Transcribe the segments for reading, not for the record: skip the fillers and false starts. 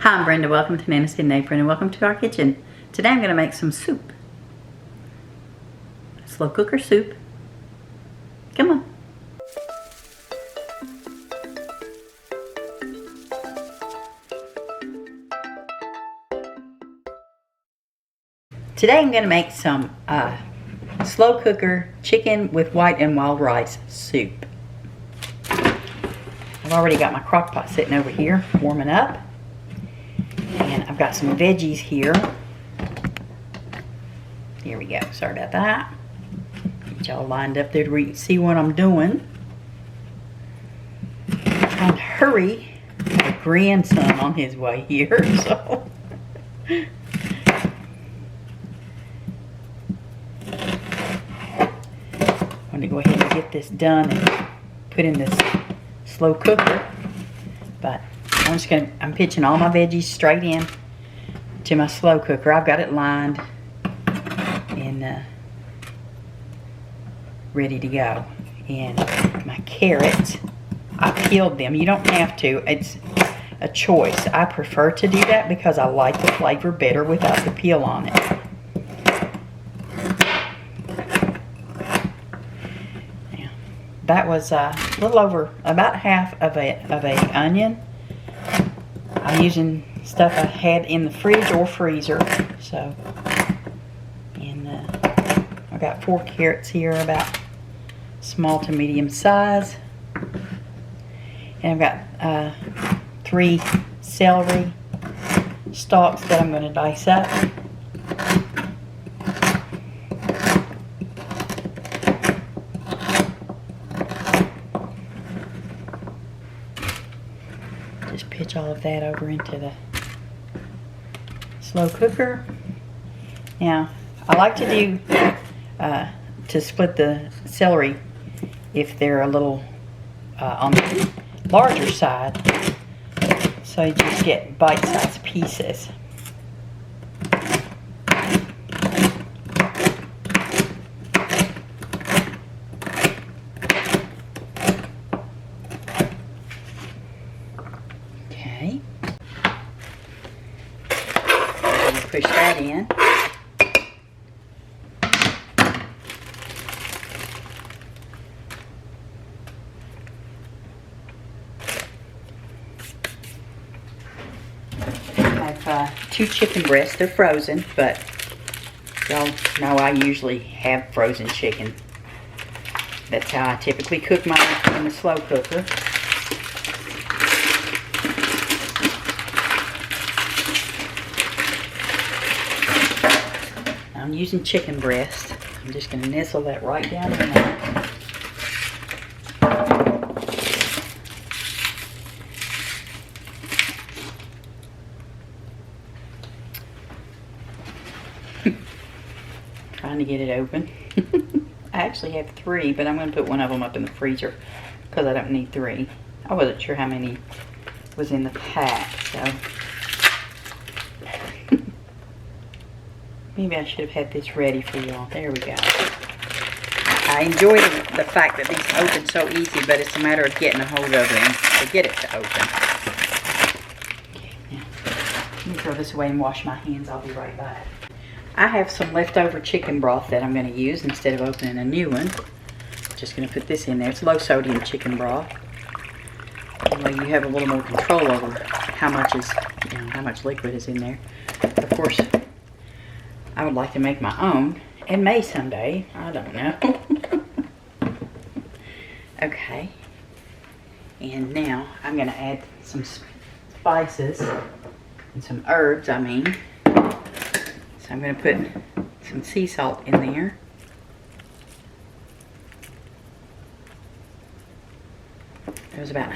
Hi, I'm Brenda. Welcome to Nana's Hidden Apron and welcome to our kitchen. Today I'm going to make some soup. Slow cooker soup. Come on. Today I'm going to make some slow cooker chicken with white and wild rice soup. I've already got my crock pot sitting over here warming up. And I've got some veggies here. Here we go. Sorry about that. Get y'all lined up there where you can see what I'm doing. I'm trying to hurry. My grandson on his way here, so. I'm going to go ahead and get this done and put in this slow cooker. But I'm pitching all my veggies straight in to my slow cooker. I've got it lined and ready to go. And my carrots, I peeled them. You don't have to. It's a choice. I prefer to do that because I like the flavor better without the peel on it. Yeah. That was a little over about half of a onion. I'm using stuff I had in the fridge or freezer. So, and I got 4 carrots here, about small to medium size. And I've got 3 celery stalks that I'm going to dice up. Just pitch all of that over into the slow cooker. Now, I like to do, to split the celery if they're a little on the larger side, so you just get bite-sized pieces. Okay. Push that in. I have 2 chicken breasts. They're frozen, but y'all know I usually have frozen chicken. That's how I typically cook mine in the slow cooker. I'm using chicken breast. I'm just going to nestle that right down in there. Trying to get it open. I actually have 3, but I'm going to put one of them up in the freezer because I don't need 3. I wasn't sure how many was in the pack, so. Maybe I should have had this ready for y'all. There we go. I enjoy the fact that these open so easy, but it's a matter of getting a hold of them to get it to open. Okay, now, let me throw this away and wash my hands. I'll be right back. I have some leftover chicken broth that I'm going to use instead of opening a new one. Just going to put this in there. It's low sodium chicken broth. That way you have a little more control over how much is, how much liquid is in there. Of course, I would like to make my own, and may someday. I don't know. Okay. And now I'm going to add some spices and some herbs, So I'm going to put some sea salt in there. There's about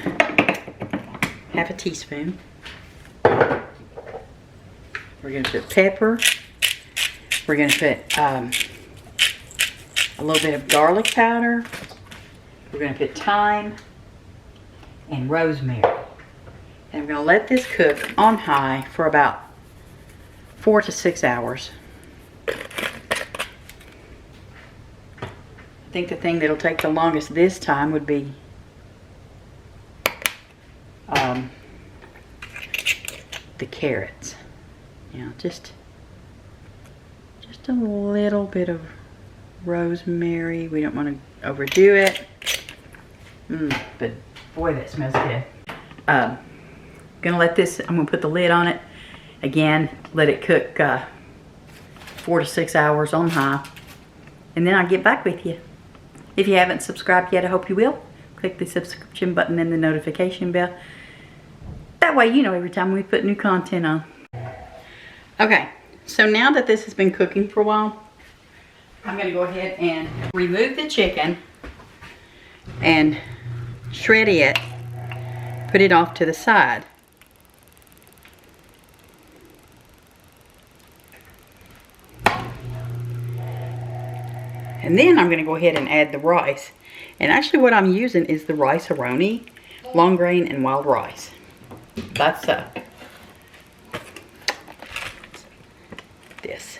half a teaspoon. We're going to put pepper. We're going to put a little bit of garlic powder. We're going to put thyme and rosemary. And I'm going to let this cook on high for about 4 to 6 hours. I think the thing that'll take the longest this time would be the carrots. Now just a little bit of rosemary. We don't want to overdo it. But boy, that smells good. Gonna let this, I'm gonna put the lid on it. Again, let it cook 4 to 6 hours on high. And then I'll get back with you. If you haven't subscribed yet, I hope you will. Click the subscription button and the notification bell. That way you know every time we put new content on. Okay, so now that this has been cooking for a while, I'm gonna go ahead and remove the chicken and shred it, put it off to the side. And then I'm gonna go ahead and add the rice. And actually what I'm using is the rice-a-roni, long grain and wild rice. That's this.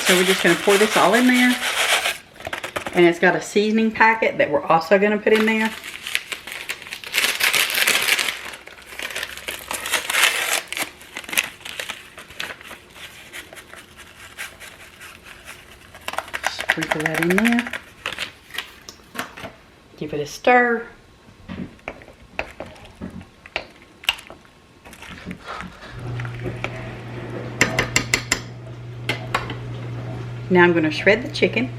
So we're just going to pour this all in there. And it's got a seasoning packet that we're also going to put in there. Sprinkle that in there. Give it a stir. Now I'm going to shred the chicken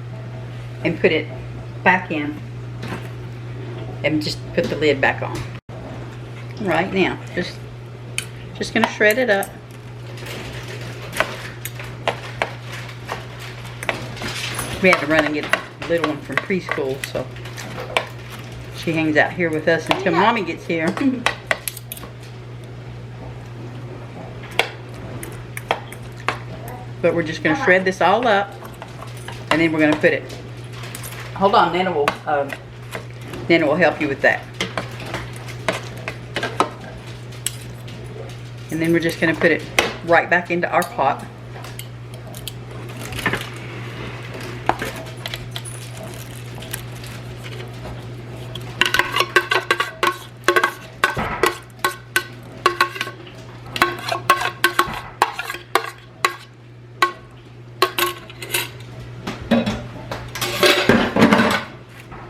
and put it back in and just put the lid back on. Right now, just going to shred it up. We had to run and get a little one from preschool, so she hangs out here with us until Mommy gets here. But we're just going to shred this all up, and then we're going to put it. Hold on, Nana will help you with that. And then we're just going to put it right back into our pot.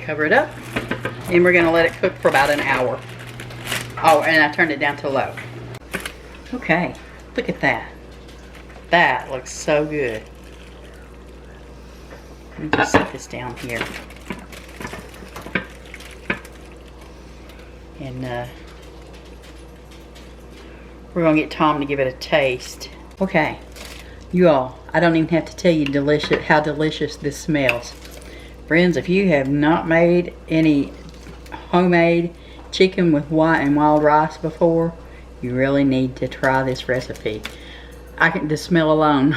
Cover it up, and we're going to let it cook for about an hour. Oh, and I turned it down to low. Okay, look at that. That looks so good. Let me just set this down here. And we're going to get Tom to give it a taste. Okay, you all, I don't even have to tell you how delicious this smells. Friends, if you have not made any homemade chicken with white and wild rice before, you really need to try this recipe. The smell alone,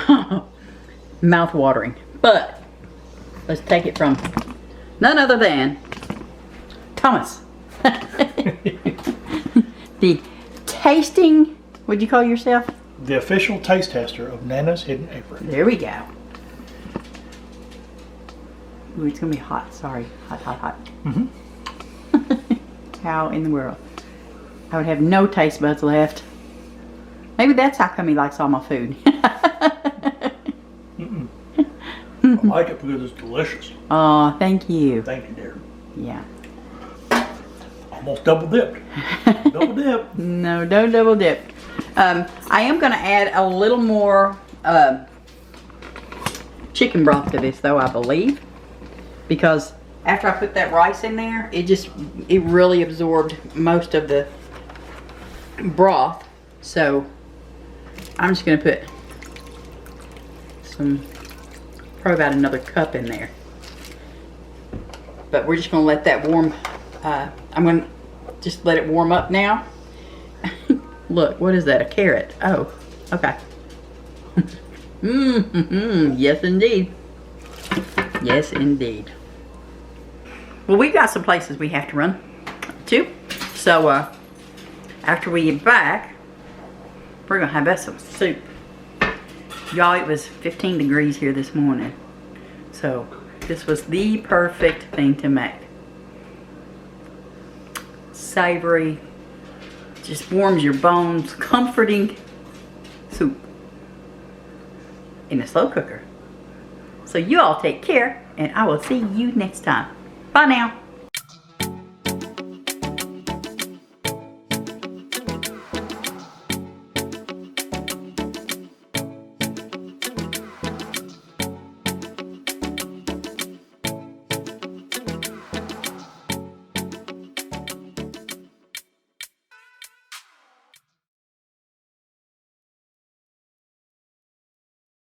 mouth-watering. But let's take it from none other than Thomas. The tasting, what'd you call yourself? The official taste tester of Nana's Hidden Apron. There we go. Ooh, it's gonna be hot. Sorry, hot. How in the world? I would have no taste buds left. Maybe that's how come he likes all my food. I like it because it's delicious. Oh, thank you. Thank you, dear. Yeah. Almost double dipped. Double dip. No, don't double dip. I am gonna add a little more chicken broth to this, though, I believe. Because after I put that rice in there, it really absorbed most of the broth. So I'm just going to put probably about another cup in there. But we're just going to let that warm. I'm going to just let it warm up now. Look, what is that? A carrot. Oh, okay. Yes, indeed. Yes, indeed. Well, we've got some places we have to run to. So, after we get back, we're going to have us some soup. Y'all, it was 15 degrees here this morning. So, this was the perfect thing to make. savory, just warms your bones, comforting soup in a slow cooker. So you all take care, and I will see you next time. Bye now.